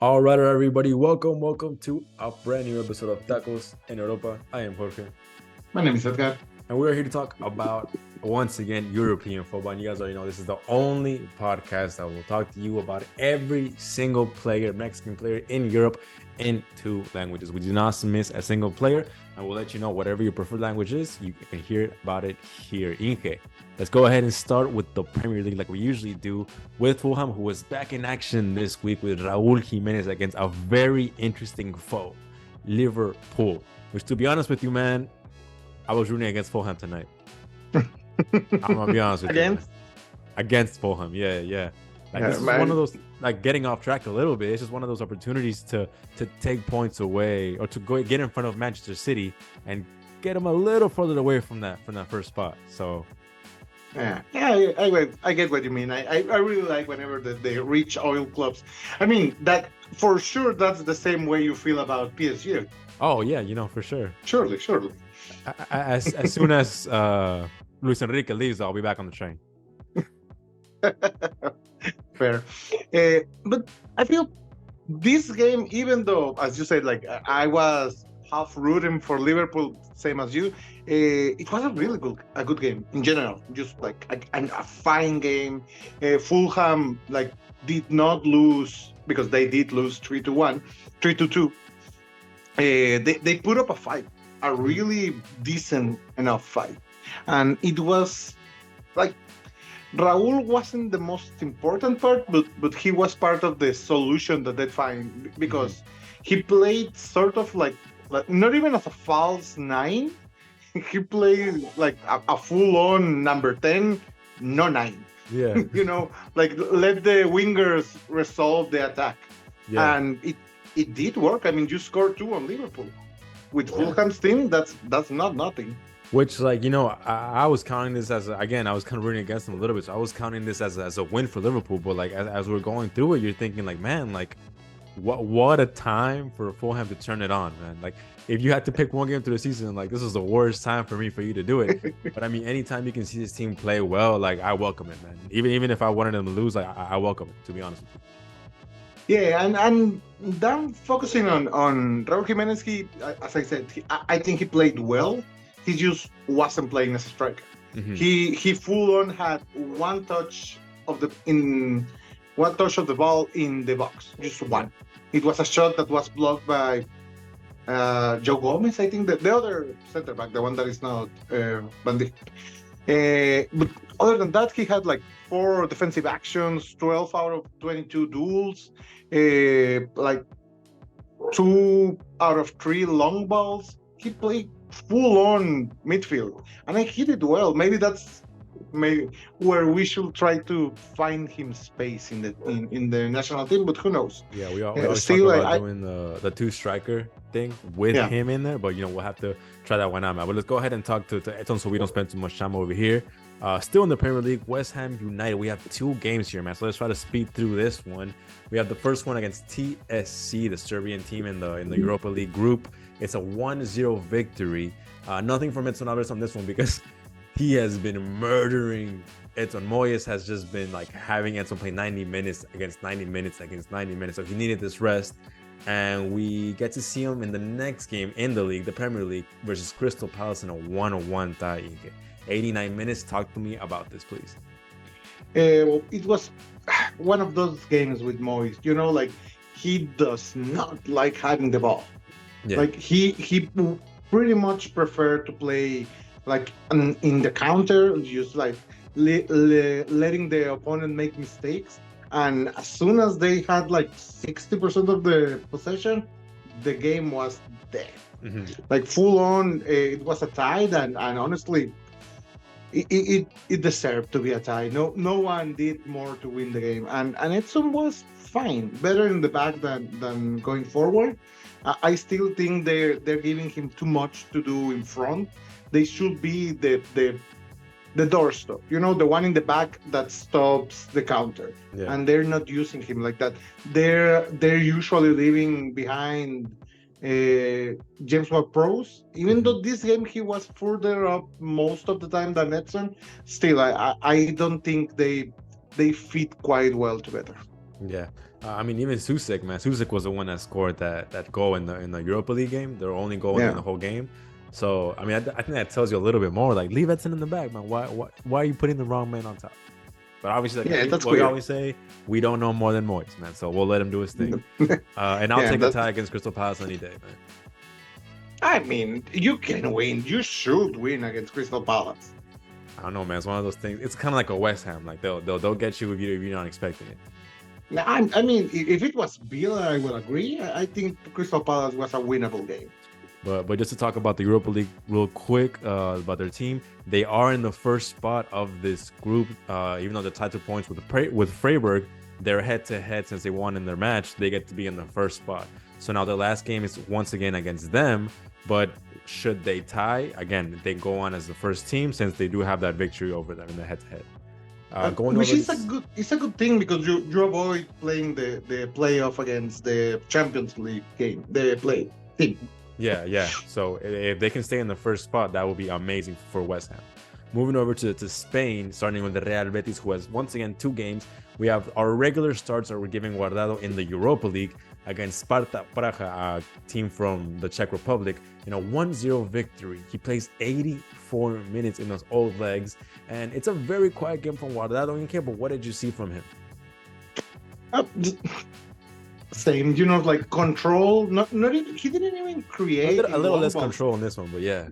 All right, everybody, welcome to a brand new episode of Tacos en Europa. I am Jorge, My name is Edgar. and we're here to talk about, once again, European football. And you guys already know this is the only podcast that will talk to you about every single player, Mexican player in Europe, in two languages. We do not miss a single player, and we'll let you know whatever your preferred language is. You can hear about it here. ENG. Let's go ahead and start with the Premier League like we usually do with Fulham, who was back in action this week with Raúl Jiménez against a very interesting foe, Liverpool. Which, to be honest with you, man, I was rooting against Fulham tonight. I'm gonna be honest with you. Man. Against Fulham, yeah. Like this is one of those, like, getting off track a little bit. It's just one of those opportunities to take points away or to go get in front of Manchester City and get them a little further away from that first spot. So. Yeah, I get what you mean. I really like whenever they reach oil clubs. I mean, that for sure, that's the same way you feel about PSG. Oh, yeah, for sure. Surely. As soon as Luis Enrique leaves, I'll be back on the train. Fair. But I feel this game, even though, as you said, like I was half rooting for Liverpool, same as you, it was a good game in general. Just like a fine game. Fulham did not lose because they did lose 3-1, 3-2. They put up a fight, a really decent enough fight, and it was like Raúl wasn't the most important part, but he was part of the solution that they find because he played sort of like not even as a false nine. He played like a full-on number 10, no 9. Yeah. Like let the wingers resolve the attack. Yeah. And it did work. I mean, you scored 2 on Liverpool. With Fulham's team, that's not nothing. Which, like, I was counting this as, again, I was kind of rooting against them a little bit. So I was counting this as a win for Liverpool. But, like, as we're going through it, you're thinking, like, man, like, what a time for Fulham to turn it on, man. Like, if you had to pick one game through the season, like, this is the worst time for you to do it. But, I mean, anytime you can see this team play well, like, I welcome it, man. Even if I wanted them to lose, like, I welcome it, to be honest with you. Yeah, and then focusing on Raúl Jiménez, as I said, I think he played well. He just wasn't playing as a striker. Mm-hmm. He full on had one touch of the ball in the box, just one. It was a shot that was blocked by Joe Gomez, I think, the other center back, the one that is not Bandi. But other than that, he had like 4 defensive actions, 12 out of 22 duels, like 2 out of 3 long balls. He played full-on midfield, and I hit it well. Maybe that's where we should try to find him space in the national team, but who knows? Yeah, we always talk about doing the 2 striker thing with him in there, but we'll have to try that one out, man. But let's go ahead and talk to Eton so we don't spend too much time over here. Still in the Premier League, West Ham United. We have 2 games here, man. So let's try to speed through this one. We have the first one against TSC, the Serbian team in the Europa League group. It's a 1-0 victory. Nothing from Edson Alvarez on this one because he has been murdering Edson. Moyes has just been like having Edson play 90 minutes against 90 minutes against 90 minutes. So he needed this rest. And we get to see him in the next game in the league, the Premier League, versus Crystal Palace in a 1-1 tie. 89 minutes. Talk to me about this, please. Well, it was one of those games with Moyes. Like he does not like having the ball. Yeah. Like he pretty much preferred to play like in the counter, just like letting the opponent make mistakes. And as soon as they had like 60% of the possession, the game was dead. Mm-hmm. Like full on, it was a tie, and honestly, it deserved to be a tie. No one did more to win the game, and Edson was fine, better in the back than going forward. I still think they're giving him too much to do in front. They should be the doorstop, the one in the back that stops the counter, and they're not using him like that. They're usually leaving behind James Ward-Prowse. Even though this game he was further up most of the time than Edson, still I don't think they fit quite well together. Yeah. I mean, even Susek, man. Susek was the one that scored that goal in the Europa League game. Their only goal in the whole game. So I mean, I think that tells you a little bit more. Like, leave Edson in the back, man. Why are you putting the wrong man on top? But obviously, like, that's what weird. we always say, we don't know more than Moyes, man. So we'll let him do his thing. And I'll take a tie against Crystal Palace any day, man. I mean, you can win. You should win against Crystal Palace. I don't know, man. It's one of those things. It's kind of like a West Ham. Like they'll get you if you're not expecting it. Now, I mean, if it was Villa, I will agree. I think Crystal Palace was a winnable game. But just to talk about the Europa League real quick, about their team, they are in the first spot of this group. Even though they're tied to points with Freiburg, they're head-to-head since they won in their match. They get to be in the first spot. So now their last game is once again against them. But should they tie, again, they go on as the first team since they do have that victory over them in the head-to-head. Which is a good thing because you avoid playing the playoff against the Champions League game, the play team. Yeah. So if they can stay in the first spot, that would be amazing for West Ham. Moving over to Spain, starting with the Real Betis, who has once again 2 games. We have our regular starts that we're giving Guardado in the Europa League against Sparta Praha, a team from the Czech Republic, in a 1-0 victory. He plays 84 minutes in those old legs, and it's a very quiet game from Guardado. But what did you see from him? Same, like control. Not even, he didn't even create a little less control in this one, but yeah.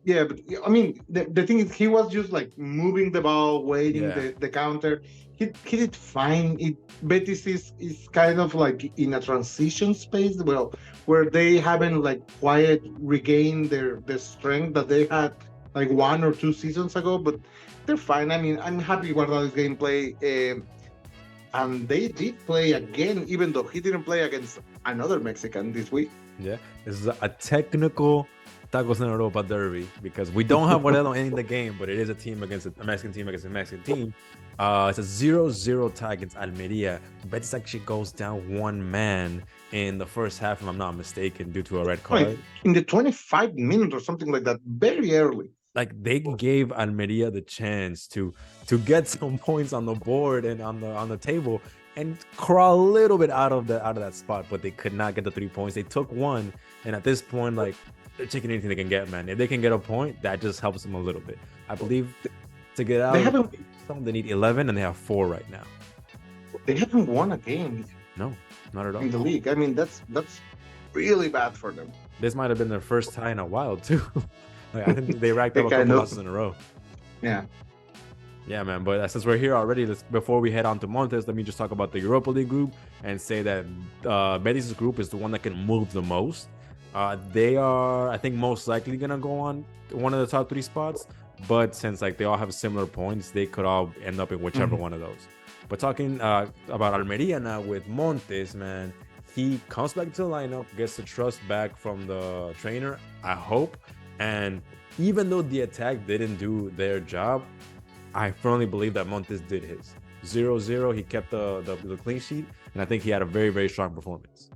Yeah, but I mean, the thing is, he was just like moving the ball, waiting the counter. He did fine. Betis is kind of like in a transition space, where they haven't like quite regained their strength that they had like 1 or 2 seasons ago, but they're fine. I mean, I'm happy with Guardado's gameplay. And they did play again, even though he didn't play against another Mexican this week. Yeah, this is a technical Tacos en Europa derby because we don't have Guardado in the game, but it is a team against a Mexican team against a Mexican team. It's a 0-0 tie against Almeria. Betis actually goes down 1 man in the first half, if I'm not mistaken, due to a red card. Like in the 25th minute or something like that, very early. Like they gave Almeria the chance to get some points on the board and on the table and crawl a little bit out of that spot, but they could not get the 3 points. They took 1, and at this point, like, they're taking anything they can get, man. If they can get a point, that just helps them a little bit. I believe to get out, they need 11, and they have 4 right now. They haven't won a game. No, not at all in the league. I mean, that's really bad for them. This might have been their first tie in a while too. Like, I think they racked up a couple losses in a row. Yeah, man. But since we're here already, before we head on to Montes, let me just talk about the Europa League group and say that Betis' group is the one that can move the most. They are, I think, most likely gonna go on one of the top 3 spots. But since like they all have similar points, they could all end up in whichever one of those. But talking about Almeria now with Montes, man, he comes back to the lineup, gets the trust back from the trainer, I hope. And even though the attack didn't do their job, I firmly believe that Montes did his. 0-0, he kept the clean sheet, and I think he had a very, very strong performance.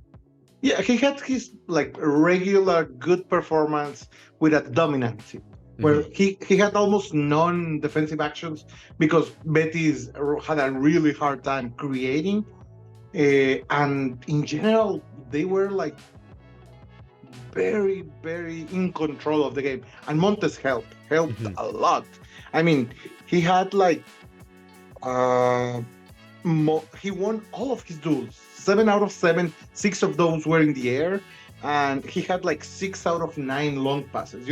Yeah, he had his like regular good performance with a dominancy, where he had almost non-defensive actions because Betis had a really hard time creating. And in general, they were like very, very in control of the game. And Montes helped a lot. I mean, he had like he won all of his duels. 7 out of 7, 6 of those were in the air, and he had like 6 out of 9 long passes.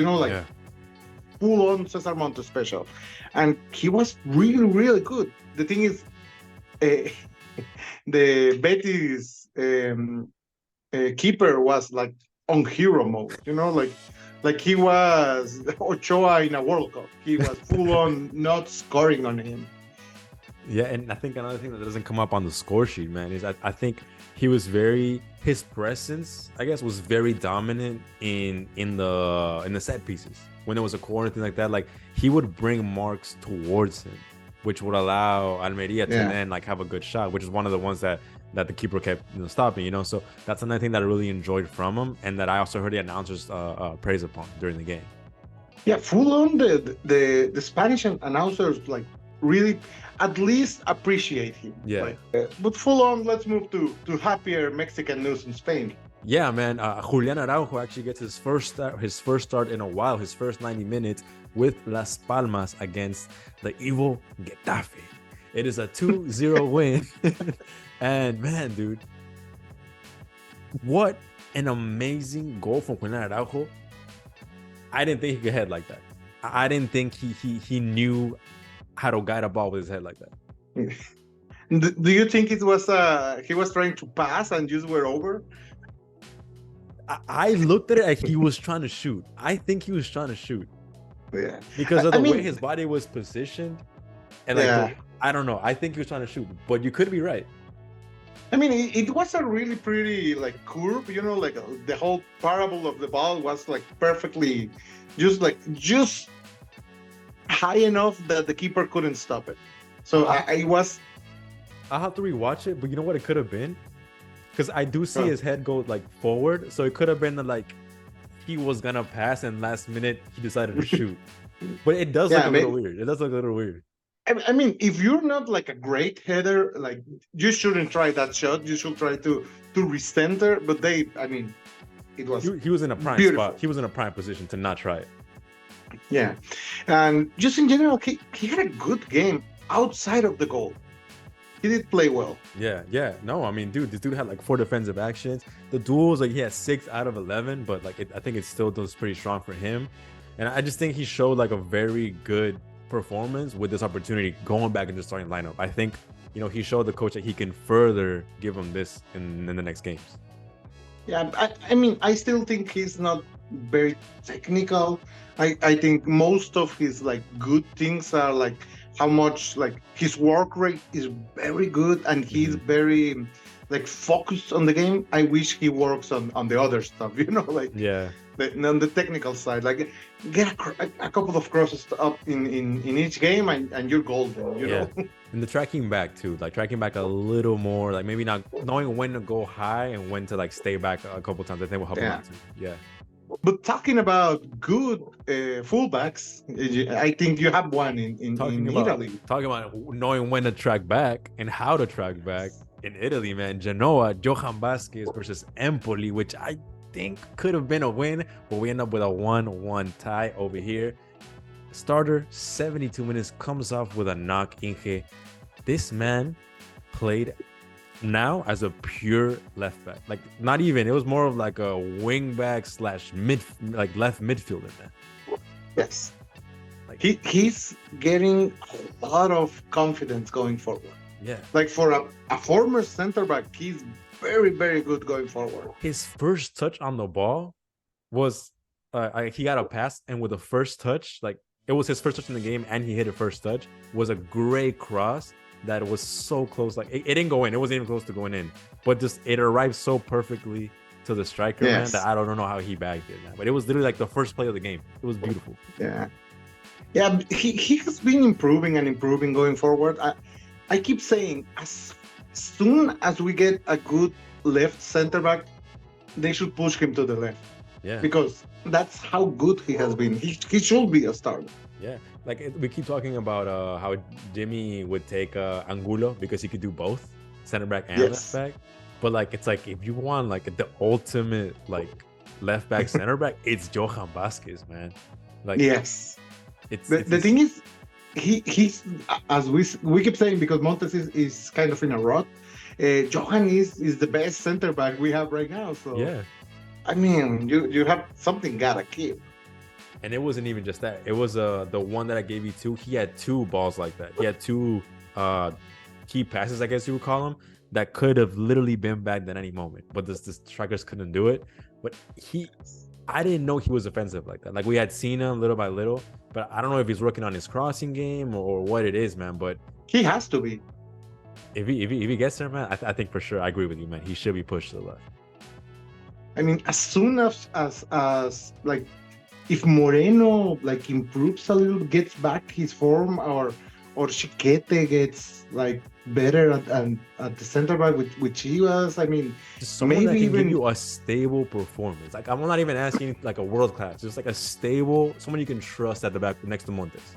Full on Cesar Montes special, and he was really, really good. The thing is, the Betis keeper was like on hero mode. Like he was Ochoa in a World Cup. He was full on not scoring on him. Yeah, and I think another thing that doesn't come up on the score sheet, man, is I think he was his presence, I guess, was very dominant in the set pieces. When there was a corner, thing like that, like he would bring marks towards him, which would allow Almeria to then like have a good shot, which is one of the ones that the keeper kept stopping, So that's another thing that I really enjoyed from him, and that I also heard the announcers praise upon during the game. Yeah, full on the Spanish announcers like really at least appreciate him. Yeah. But full on, let's move to happier Mexican news in Spain. Yeah, man. Julian Araujo actually gets his first start in a while, his first 90 minutes with Las Palmas against the evil Getafe. It is a 2-0 win. And man, dude, what an amazing goal from Julian Araujo. I didn't think he could head like that. I didn't think he knew how to guide a ball with his head like that. Do you think it was he was trying to pass and just were over? I looked at it like he was trying to shoot. I think he was trying to shoot. Yeah. Because of the way his body was positioned. And I don't know. I think he was trying to shoot, but you could be right. I mean, it was a really pretty curve, the whole parable of the ball was perfectly just high enough that the keeper couldn't stop it. So I have to rewatch it, but you know what it could have been? Because I do see his head go forward, so it could have been he was gonna pass and last minute he decided to shoot. But it does look a little weird. It does look a little weird. I mean, if you're not a great header, you shouldn't try that shot. You should try to recenter. But it was he was in a prime beautiful spot. He was in a prime position to not try it. Yeah, and just in general, he had a good game outside of the goal. He did play well. Yeah. No, I mean, dude, this dude had 4 defensive actions. The duels, he had 6 out of 11, but I think it still does pretty strong for him. And I just think he showed a very good performance with this opportunity going back into starting lineup. I think he showed the coach that he can further give him this in the next games. Yeah, I mean, I still think he's not very technical. I think most of his good things are how much his work rate is very good and he's very focused on the game. I wish he works on the other stuff, on the technical side, get a couple of crosses up in each game and you're golden, you know. And the tracking back too, tracking back a little more, maybe not knowing when to go high and when to stay back a couple times. I think will help him out too. Yeah. But talking about good fullbacks, I think you have one in Italy. Talking about knowing when to track back and how to track back in Italy, man. Genoa, Johan Vasquez versus Empoli, which I think could have been a win, but we end up with a 1-1 tie over here. Starter, 72 minutes, comes off with a knock. ENG. This man played now as a pure left back, not even, it was more of a wing back / mid left midfielder, man. Yes, he's getting a lot of confidence going forward. Yeah, for a former center back, he's very, very good going forward. His first touch on the ball was he got a pass, and with the first touch, it was his first touch in the game and he hit a first touch, was a great cross that was so close. It didn't go in. It wasn't even close to going in. But just it arrived so perfectly to the striker, man, that I don't know how he bagged it, man. But it was literally the first play of the game. It was beautiful. Yeah. Yeah, he has been improving going forward. I keep saying as soon as we get a good left center back, they should push him to the left. Yeah. Because that's how good he has been. He should be a starter. Yeah, we keep talking about how Jimmy would take Angulo because he could do both center back and left back. But it's if you want the ultimate left back center back, it's Johan Vasquez, man. Yes. The thing is, he's as we keep saying, because Montes is kind of in a rut. Johan is the best center back we have right now. So yeah, I mean, you have something gotta keep. And it wasn't even just that. It was the one that I gave you two. He had 2 balls like that. He had 2 key passes, I guess you would call them, that could have literally been bagged at any moment. But the strikers couldn't do it. But I didn't know he was offensive like that. We had seen him little by little, but I don't know if he's working on his crossing game or what it is, man. But he has to be. If he gets there, man, I think for sure, I agree with you, man. He should be pushed to the left. I mean, as soon as if Moreno improves a little, gets back his form, or Chiquete gets better at the center back with Chivas, I mean, someone that can give you a stable performance. I'm not even asking a world class, just a stable, someone you can trust at the back next to Montes.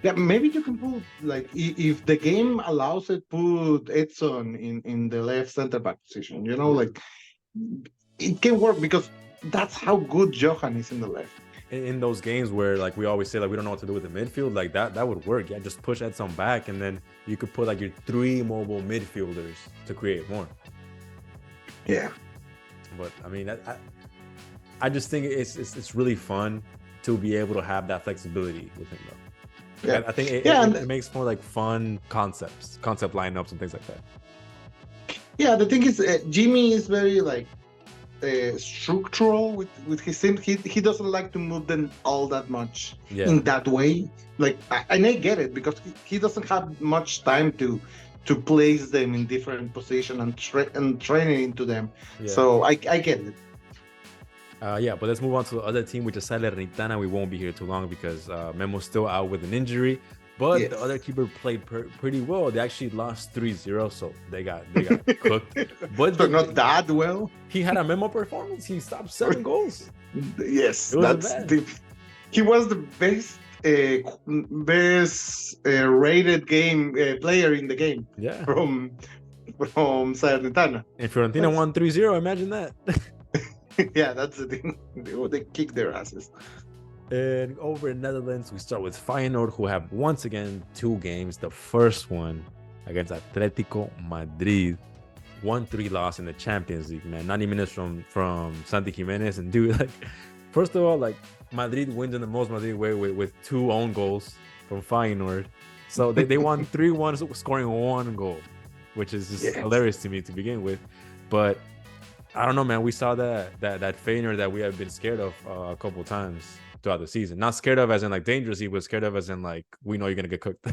Yeah, maybe you can put like if the game allows it, put Edson in the left center back position. Like it can work because that's how good Johan is in the left. In those games where like we always say like we don't know what to do with the midfield, like that would work. Yeah, just push Edson back, and then you could put like your 3 mobile midfielders to create more. Yeah, but I mean, I just think it's really fun to be able to have that flexibility with him though. Yeah, I think it makes more like fun concept lineups and things like that. Yeah, the thing is, Jimmy is very like structural with his team. He doesn't like to move them all that much in that way. Like, and I get it because he doesn't have much time to place them in different positions and training into them. Yeah. So I get it. But let's move on to the other team, which is Salernitana. We won't be here too long because Memo's still out with an injury. But the other keeper played pretty well. They actually lost 3-0, so they got cooked. But so not that well. He had a Memo performance. He stopped 7 goals. Yes, he was the best rated game player in the game. Yeah, from Salernitana. And Fiorentina won 3-0. Imagine that. Yeah, that's the thing. They kick their asses. And over in Netherlands, we start with Feyenoord, who have once again 2 games. The first one against Atletico Madrid, 1-3 loss in the Champions League, man. 90 minutes from Santi Jimenez. And dude, like, first of all, like, Madrid wins in the most Madrid way with 2 own goals from Feyenoord. So they won 3-1, scoring 1 goal, which is just hilarious to me to begin with. But I don't know, man. We saw that Feyenoord that we have been scared of a couple of times throughout the season. Not scared of as in like dangerously, but scared of as in like we know you're gonna get cooked.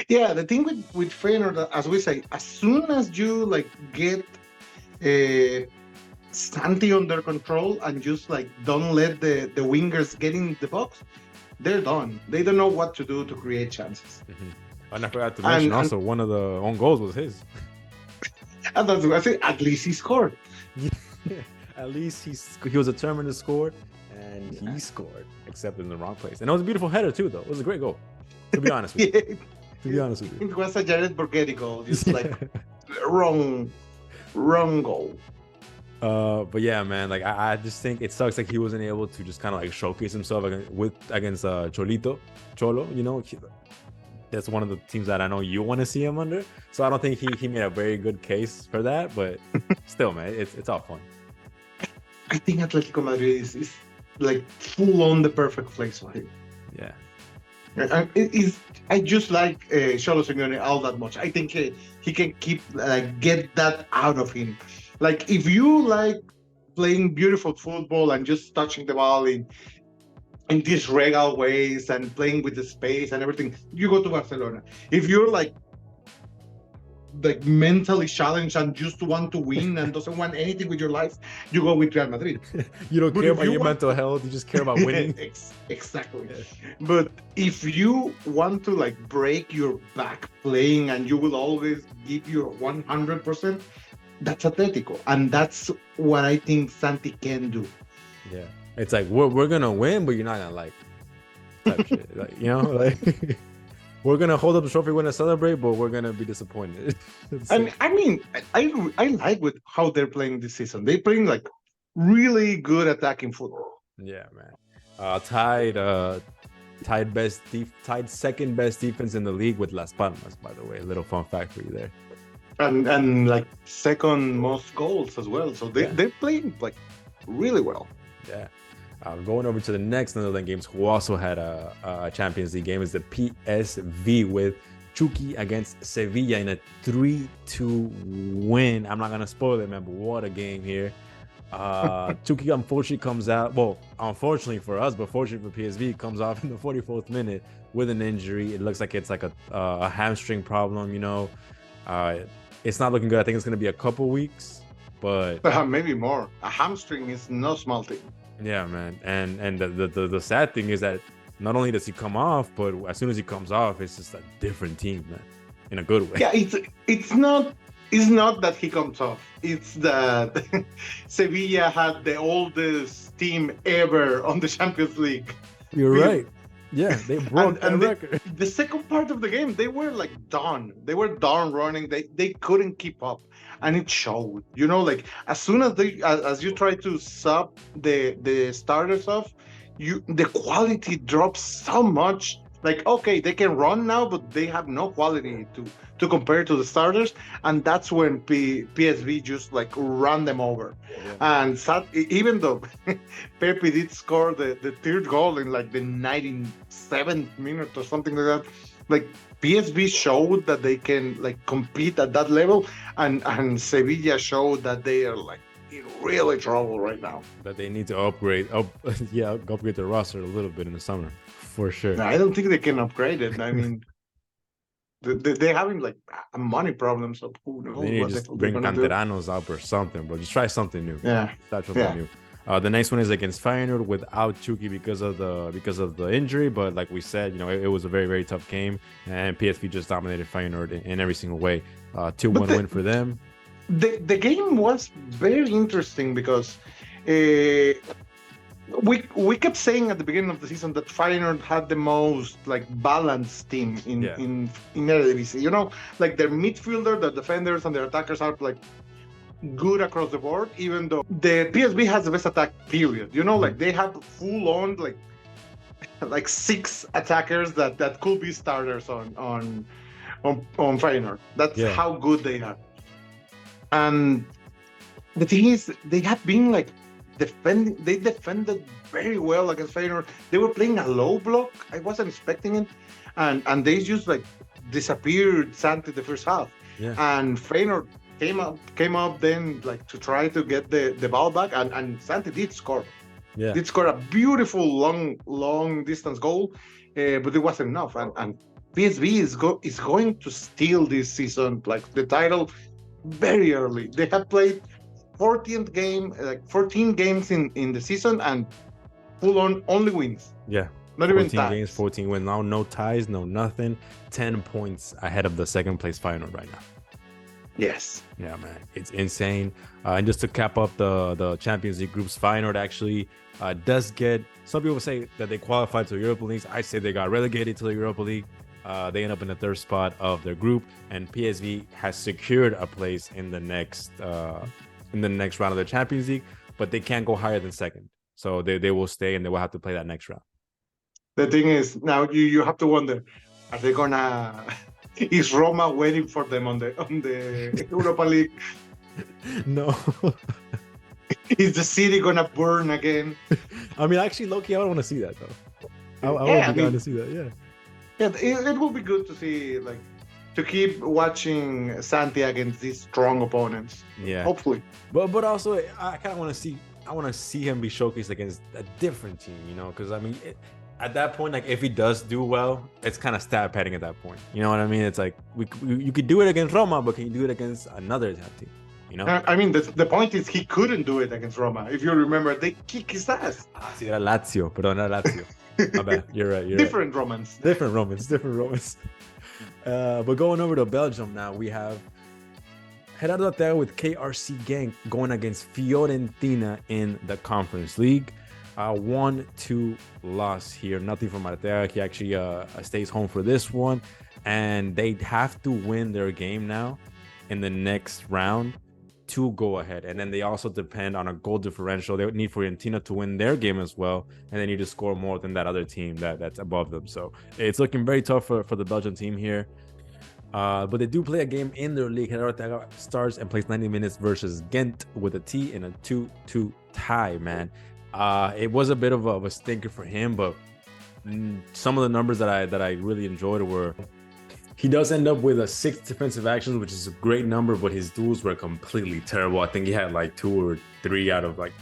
Yeah, the thing with Feyenoord, as we say, as soon as you like get Santi under control and just like don't let the wingers get in the box, they're done. They don't know what to do to create chances. Mm-hmm. And I forgot to mention also one of the own goals was his. And that's what I say. At least he scored. At least he was determined to score, and he scored, except in the wrong place. And it was a beautiful header too, though. It was a great goal. To be honest with you. To be honest with you. It was a Jared Borghetti goal, just like wrong goal. But yeah, man, like I just think it sucks like he wasn't able to just kind of like showcase himself against Cholo. You know, that's one of the teams that I know you want to see him under. So I don't think he made a very good case for that, but still, man, it's all fun. I think Atletico Madrid is like full on the perfect place for him. Yeah. I just like Cholo Simeone all that much. I think he can get that out of him. Like, if you like playing beautiful football and just touching the ball in these regal ways and playing with the space and everything, you go to Barcelona. If you're like mentally challenged and just want to win and doesn't want anything with your life, you go with Real Madrid. You don't care about your mental health, you just care about winning. Exactly. Yeah. But if you want to like break your back playing and you will always give your 100%, that's Atletico, and that's what I think Santi can do. Yeah, it's like we're gonna win, but you're not gonna like type shit. Like, you know, like we're gonna hold up the trophy, we're gonna celebrate, but we're gonna be disappointed. I mean, I like with how they're playing this season. They're playing like really good attacking football. Yeah, man. Tied second best defense in the league with Las Palmas, by the way. A little fun fact for you there. And like second most goals as well. So they're playing like really well. Yeah. Going over to the next Netherlands games, who also had a Champions League game, is the PSV with Chucky against Sevilla in a 3-2 win. I'm not gonna spoil it, man, but what a game here. Chucky unfortunately comes out. Well, unfortunately for us, but fortunately for PSV, comes off in the 44th minute with an injury. It looks like it's like a hamstring problem. You know, it's not looking good. I think it's gonna be a couple weeks, but maybe more. A hamstring is no small thing. Yeah, man. And the sad thing is that not only does he come off, but as soon as he comes off, it's just a different team, man, in a good way. Yeah, it's not that he comes off. It's that Sevilla had the oldest team ever on the Champions League. You're right. Yeah, they broke that record. The second part of the game, they were like done. They were done running. They couldn't keep up, and it showed. Like as soon as as you try to sub the starters off, the quality drops so much. Like okay, they can run now, but they have no quality to compare to the starters, and that's when PSV just like run them over. Yeah. And even though Pepe did score the third goal in like the 97th minute or something like that, like PSV showed that they can like compete at that level, and Sevilla showed that they are like in really trouble right now. That they need to upgrade the roster a little bit in the summer for sure. I don't think they can upgrade it. I mean, they're having like money problems. So who knows? They need to just bring canteranos up or something, bro. Just try something new. Yeah, try something new. The next one is against Feyenoord without Chucky because of the injury. But like we said, it was a very, very tough game, and PSV just dominated Feyenoord in every single way. 2-1 win for them. The game was very interesting because we kept saying at the beginning of the season that Feyenoord had the most like balanced team in Eredivisie. Like their midfielder, their defenders, and their attackers are like good across the board. Even though the PSV has the best attack, period. Like they have full on like 6 attackers that could be starters on Feyenoord. That's how good they are. And the thing is, they have been like they defended very well against Feyenoord. They were playing a low block. I wasn't expecting it, and they just like disappeared Santi the first half. Yeah. And Feyenoord came up then like to try to get the ball back, and Santi did score. Yeah, did score a beautiful long distance goal, but it wasn't enough. And PSV is going to steal this season like the title very early. They have played 14 games in the season, and full on only wins. Yeah, not even 14 ties. games, 14 wins. Now no ties, no nothing. 10 points ahead of the second place Feyenoord right now. Yes. Yeah, man, it's insane. And just to cap up the Champions League groups, Feyenoord actually does get. Some people say that they qualified to the Europa League. I say they got relegated to the Europa League. They end up in the third spot of their group, and PSV has secured a place in the next round of the Champions League, but they can't go higher than second. So they will stay, and they will have to play that next round. The thing is, now you have to wonder, are they gonna? Is Roma waiting for them on the Europa League? No. Is the city gonna burn again? I mean, actually, low-key, I don't want to see that though. I would be down to see that. Yeah. Yeah, it will be good to see, like, to keep watching Santi against these strong opponents. Yeah, hopefully. But also, I kind of want to see. I want to see him be showcased against a different team. Because I mean, at that point, like if he does do well, it's kind of stat padding at that point. You know what I mean? It's like you could do it against Roma, but can you do it against another team? I mean, the point is he couldn't do it against Roma. If you remember, they kicked his ass. Sí, era Lazio, pero no Lazio. My bad. You're right. Different Romans. Different Romans. But going over to Belgium now, we have Gerardo Arteaga with KRC Genk going against Fiorentina in the Conference League. 1-2 loss here. Nothing from Arteaga. He actually stays home for this one. And they have to win their game now in the next round to go ahead. And then they also depend on a goal differential. They would need Fiorentina to win their game as well, and they need to score more than that other team that's above them. So it's looking very tough for the Belgian team here. But they do play a game in their league. Gerardo starts and plays 90 minutes versus Ghent with a T in a 2-2 tie, man. It was a bit of a stinker for him, but some of the numbers that I really enjoyed were he does end up with 6 defensive actions, which is a great number, but his duels were completely terrible. I think he had like 2 or 3 out of like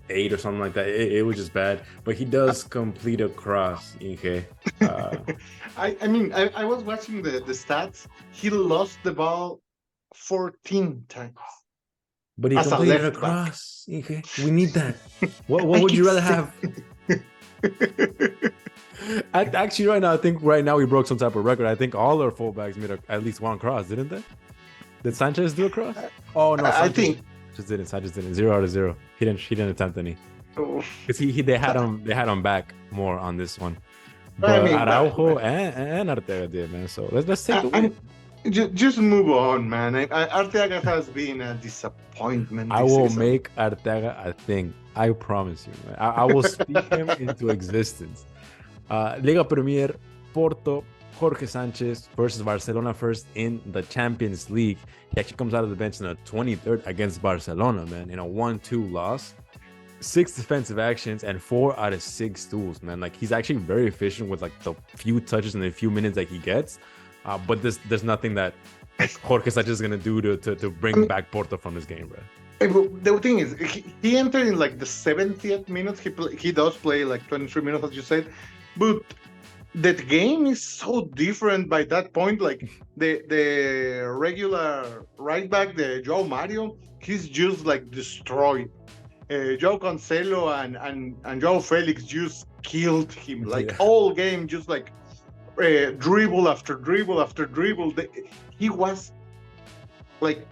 8 or something like that. It was just bad, but he does complete a cross. ENG. I mean, I was watching the stats. He lost the ball 14 times. But he completed a cross. ENG. We need that. What would you rather have? Actually, right now, I think we broke some type of record. I think all our fullbacks made at least one cross, didn't they? Did Sanchez do a cross? Oh no, I think Sanchez didn't. 0 out of 0. He didn't attempt any. Because they had him back more on this one. I but mean, Araujo and Arteaga did, man. So let's take the win. just move on, man. Arteaga has been a disappointment I this will season. make Arteaga a thing. I promise you, man. I will speak him into existence. Liga Premier, Porto, Jorge Sanchez versus Barcelona first in the Champions League. He actually comes out of the bench in the 23rd against Barcelona, man, in a 1-2 loss. 6 defensive actions and 4 out of 6 duels, man. Like, he's actually very efficient with like the few touches and the few minutes that he gets. But there's nothing that Jorge Sanchez is gonna do to bring back Porto from this game, bro. The thing is, he entered in like the 70th minute. He does play like 23 minutes, as you said, but that game is so different by that point. Like the regular right back, the João Mario, he's just like destroyed. João Cancelo and João Felix just killed him. Like all game, just like dribble after dribble after dribble. He was like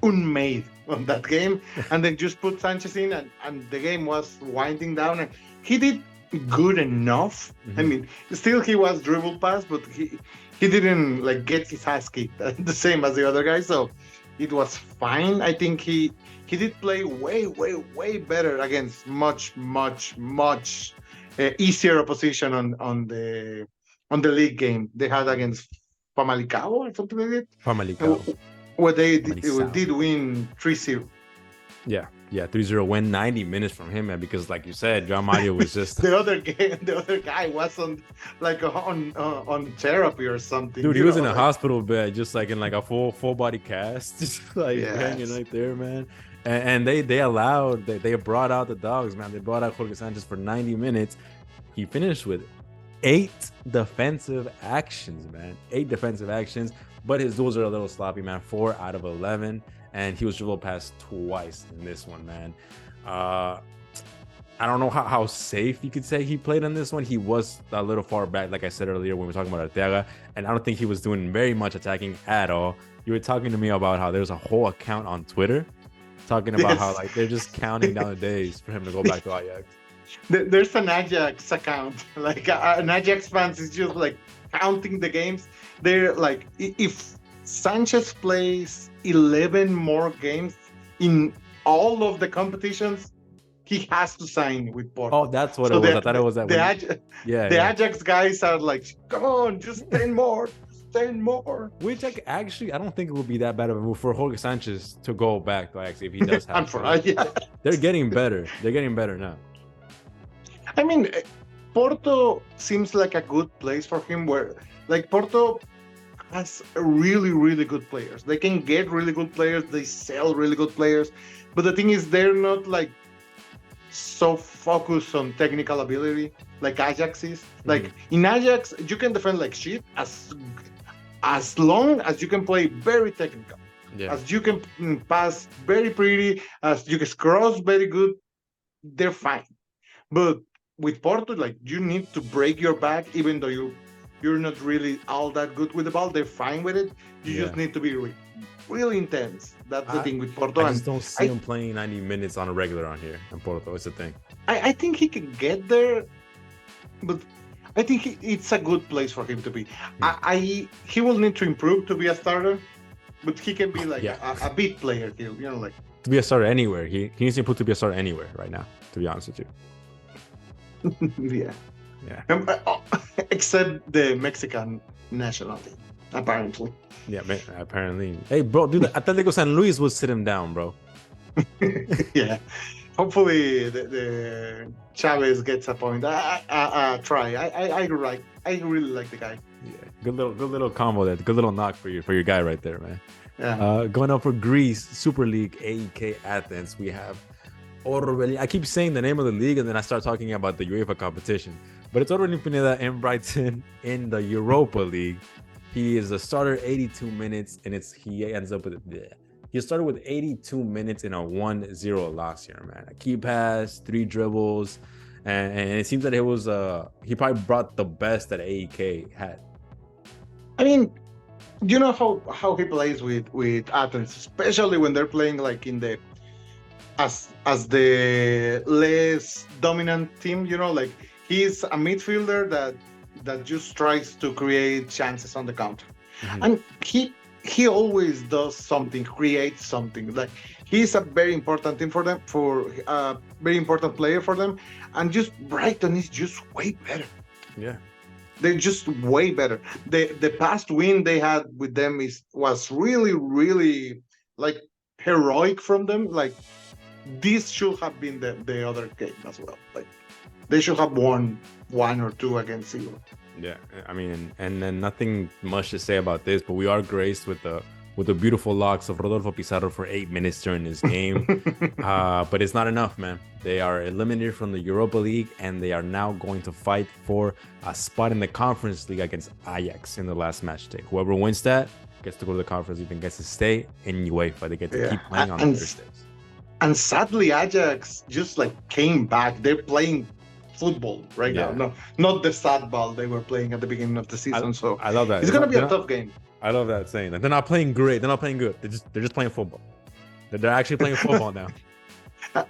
unmade on that game, and then just put Sanchez in, and the game was winding down, and he did good enough. I mean, still he was dribble pass, but he didn't like get his ass kicked the same as the other guy, so it was fine. I think he did play way better against much easier opposition on the league game they had against Famalicão or something like that. Famalicão. Where they did win 3-0. Yeah, 3-0 win, 90 minutes from him, man, because like you said, João Mario was just the other guy was on therapy or something. Dude, he was in a hospital bed, just like in like a full body cast, just like hanging right there, man. And they brought out the dogs, man. They brought out Jorge Sanchez for 90 minutes. He finished with 8 defensive actions, man. 8 defensive actions. But his duels are a little sloppy, man. 4 out of 11. And he was dribbled past twice in this one, man. I don't know how safe you could say he played on this one. He was a little far back, like I said earlier when we were talking about Arteaga. And I don't think he was doing very much attacking at all. You were talking to me about how there's a whole account on Twitter talking about how like they're just counting down the days for him to go back to Ajax. There's an Ajax account. Like an Ajax fans is just like counting the games. They're like, if Sanchez plays 11 more games in all of the competitions, he has to sign with Porto. Oh, that's what it was. I thought it was that. The Ajax guys are like, come on, just 10 more. 10 more. Which actually, I don't think it would be that bad of a move for Jorge Sanchez to go back to Ajax if he does have to. They're getting better. They're getting better now. I mean, Porto seems like a good place for him where, like, Porto has really good players. They can get really good players. They sell really good players. But the thing is, they're not, like, so focused on technical ability like Ajax is. Like, in Ajax, you can defend like shit as long as you can play very technical. Yeah. As you can pass very pretty, as you can cross very good, they're fine. But with Porto, like, you need to break your back, even though you're not really all that good with the ball. They're fine with it. You just need to be really intense. That's the thing with Porto. I just don't see him playing 90 minutes on a regular on here in Porto. It's the thing. I think he can get there, but I think it's a good place for him to be. He will need to improve to be a starter, but he can be like a big player here. You know, like to be a starter anywhere. He needs to improve to be a starter anywhere right now. To be honest with you. Yeah. Except the Mexican national team, apparently. Yeah, apparently. Hey, bro, dude, Atlético San Luis will sit him down, bro. Yeah. Hopefully, the Chavez gets a point. Try. I really like the guy. Yeah, good little combo there. Good little knock for your guy right there, man. Yeah. Going up for Greece Super League, AEK Athens. We have Orbelin. I keep saying the name of the league and then I start talking about the UEFA competition. But it's Orbelin Pineda and Brighton in the Europa League. He is a starter, 82 minutes, and he ends up with he started with 82 minutes in a 1-0 loss here, man. A key pass, 3 dribbles, and it seems that it was he probably brought the best that AEK had. I mean, you know how he plays with Athens, especially when they're playing like in the as the less dominant team, you know, like he's a midfielder that that just tries to create chances on the counter. Mhm. And he always does something, creates something. Like he's a very important thing for them, for a very important player for them. And just Brighton is just way better. Yeah. They're just way better. The past win they had with them was really, really like heroic from them. Like this should have been the other game as well. Like they should have won 1 or 2 against 0. Yeah, I mean, and then nothing much to say about this, but we are graced with the beautiful locks of Rodolfo Pizarro for 8 minutes during this game. But it's not enough, man. They are eliminated from the Europa League, and they are now going to fight for a spot in the Conference League against Ajax in the last match day. Whoever wins that gets to go to the Conference League and gets to stay in UEFA. They get to keep playing on Thursdays. And sadly, Ajax just like came back. They're playing football right now. No, not the sad ball they were playing at the beginning of the season. So I love that. It's gonna be a tough game. I love that saying. They're not playing great. They're not playing good. They're just playing football. They're actually playing football now.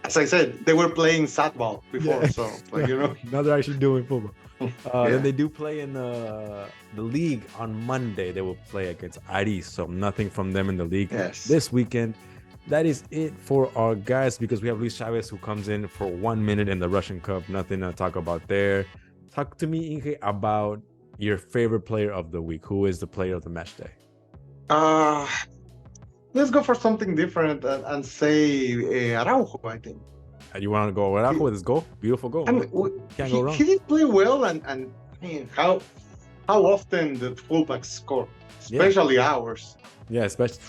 As I said, they were playing sad ball before, so like, now they're actually doing football. Yeah. Then they do play in the league on Monday. They will play against Aris, so nothing from them in the league this weekend. That is it for our guys, because we have Luis Chavez who comes in for 1 minute in the Russian Cup. Nothing to talk about there. Talk to me, Inge, about your favorite player of the week. Who is the player of the match day? Let's go for something different and say Araujo, I think. You want to go Araujo with his goal? Beautiful goal. I mean, Can't go wrong. He did play well, and I mean, how often the fullbacks score, especially ours. Yeah, especially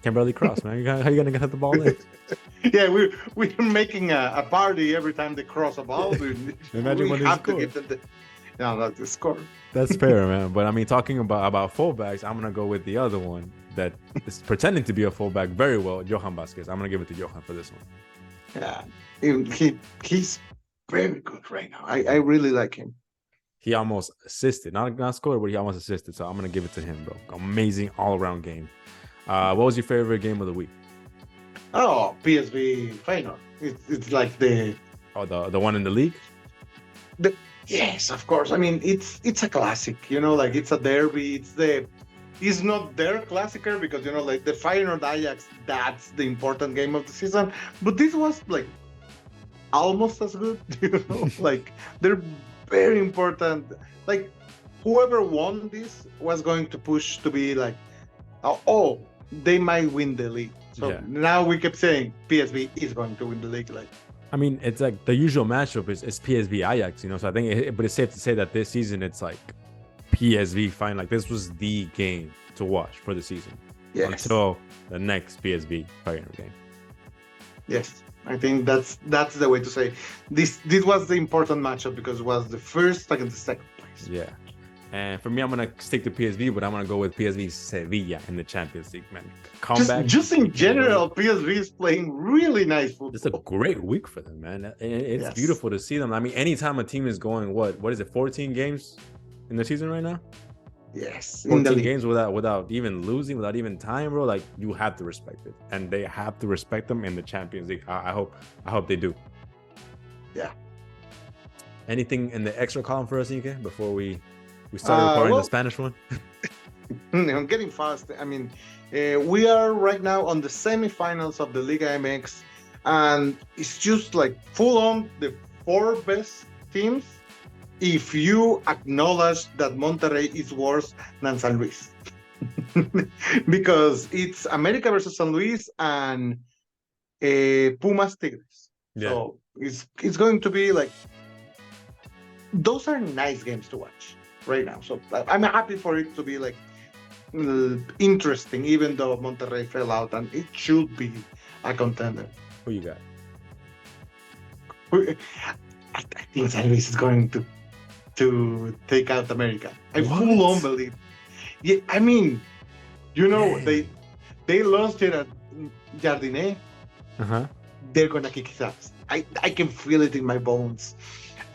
can barely cross, man. How you gonna get the ball in? Yeah, we're making a party every time they cross a ball. Imagine when they score. That's the score. That's fair, man. But I mean, talking about fullbacks, I'm gonna go with the other one that is pretending to be a fullback very well, Johan Vasquez. I'm gonna give it to Johan for this one. Yeah, he's very good right now. I really like him. He almost assisted, not scored, but he almost assisted. So I'm gonna give it to him, bro. Amazing all-around game. What was your favorite game of the week? Oh, PSV Feyenoord. It's like the one in the league. Yes, of course. I mean, it's a classic. Like it's a derby. It's not their classicer because like the Feyenoord Ajax. That's the important game of the season. But this was like almost as good. Like they're very important. Like whoever won this was going to push to be like, oh, they might win the league. So now we kept saying PSV is going to win the league. Like, I mean, it's like the usual matchup is PSV Ajax, So I think, but it's safe to say that this season it's like PSV fine. Like this was the game to watch for the season until the next PSV Feyenoord game. Yes, I think that's the way to say this. This was the important matchup because it was the first against the second place. Yeah. And for me, I'm going to stick to PSV, but I'm going to go with PSV Sevilla in the Champions League, man. Comeback. Just in general, PSV is playing really nice football. It's a great week for them, man. It's beautiful to see them. I mean, anytime a team is going, what is it, 14 games in the season right now? Yes. 14 games without even losing, without even tying, bro. Like, you have to respect it. And they have to respect them in the Champions League. I hope they do. Yeah. Anything in the extra column for us, Ike, before we started recording the Spanish one? I'm getting fast. I mean, we are right now on the semifinals of the Liga MX, and it's just like full on the 4 best teams. If you acknowledge that Monterrey is worse than San Luis, because it's America versus San Luis and Pumas Tigres. Yeah. So it's going to be like, those are nice games to watch right now. So I'm happy for it to be like interesting, even though Monterrey fell out, and it should be a contender. Who you got? I think San Luis is going to take out America. I full on believe. Yeah, I mean, they lost it at Jardinet. They're gonna kick his ass. I can feel it in my bones.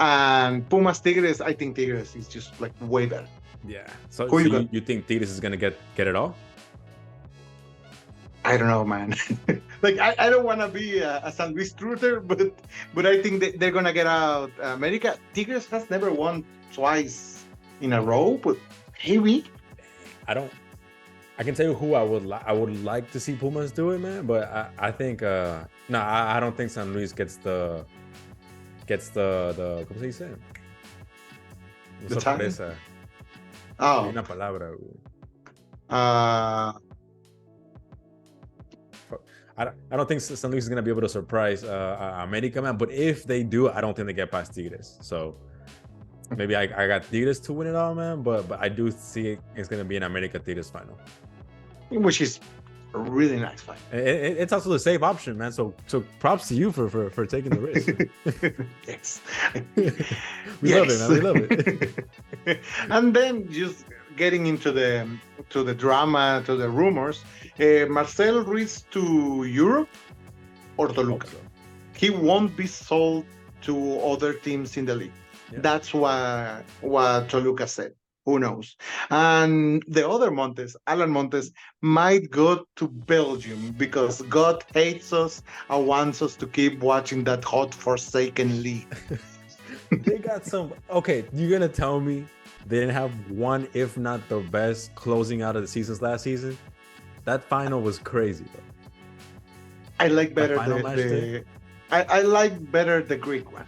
And Pumas Tigres, I think Tigres is just like way better. Yeah. So you think Tigres is gonna get it all? I don't know, man. Like I don't want to be a San Luis truther, but I think they're gonna get out America. Tigres has never won twice in a row, but maybe. I can tell you who I would like to see Pumas do it, man. But I think no, I don't think San Luis gets the ¿cómo se dice? The time? Sorpresa. Oh. Hay una palabra. I don't think San Luis is gonna be able to surprise America, man. But if they do, I don't think they get past Tigres. So maybe I got Tigres to win it all, man. But I do see it's gonna be an America Tigres final, which is a really nice fight. It's also the safe option, man. So props to you for taking the risk. Yes, we love it, man. We love it. And then just getting into the drama, to the rumors, Marcel Ruiz to Europe or Toluca. So. He won't be sold to other teams in the league. Yeah. That's what Toluca said. Who knows? And the other Montes, Alan Montes, might go to Belgium because God hates us and wants us to keep watching that hot forsaken league. They got some. Okay, you're gonna tell me they didn't have one, if not the best, closing out of the seasons last season? That final was crazy, bro. I like better I like better the Greek one.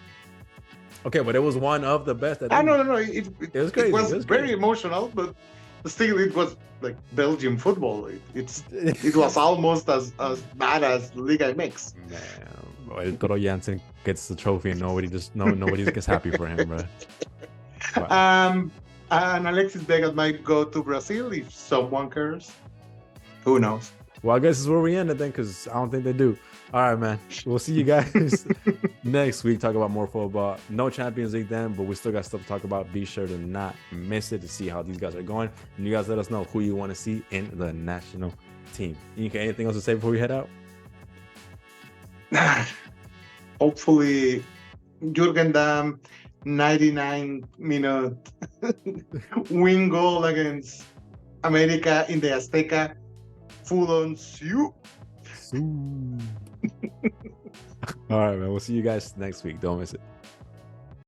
Okay, but it was one of the best. No. It was crazy. It was very emotional, but still, it was like Belgium football. It was almost as bad as Liga MX. Man, El Toro Jansen gets the trophy, and nobody gets happy for him, bro. Wow. And Alexis Vega might go to Brazil if someone cares. Who knows? Well, I guess it's where we ended then, because I don't think they do. All right, man. We'll see you guys next week. Talk about more football. No Champions League then, but we still got stuff to talk about. Be sure to not miss it to see how these guys are going. And you guys let us know who you want to see in the national team. Anything else to say before we head out? Hopefully, Jurgen Damm, 99-minute win goal against America in the Azteca. Full on soup. All right, man. We'll see you guys next week. Don't miss it.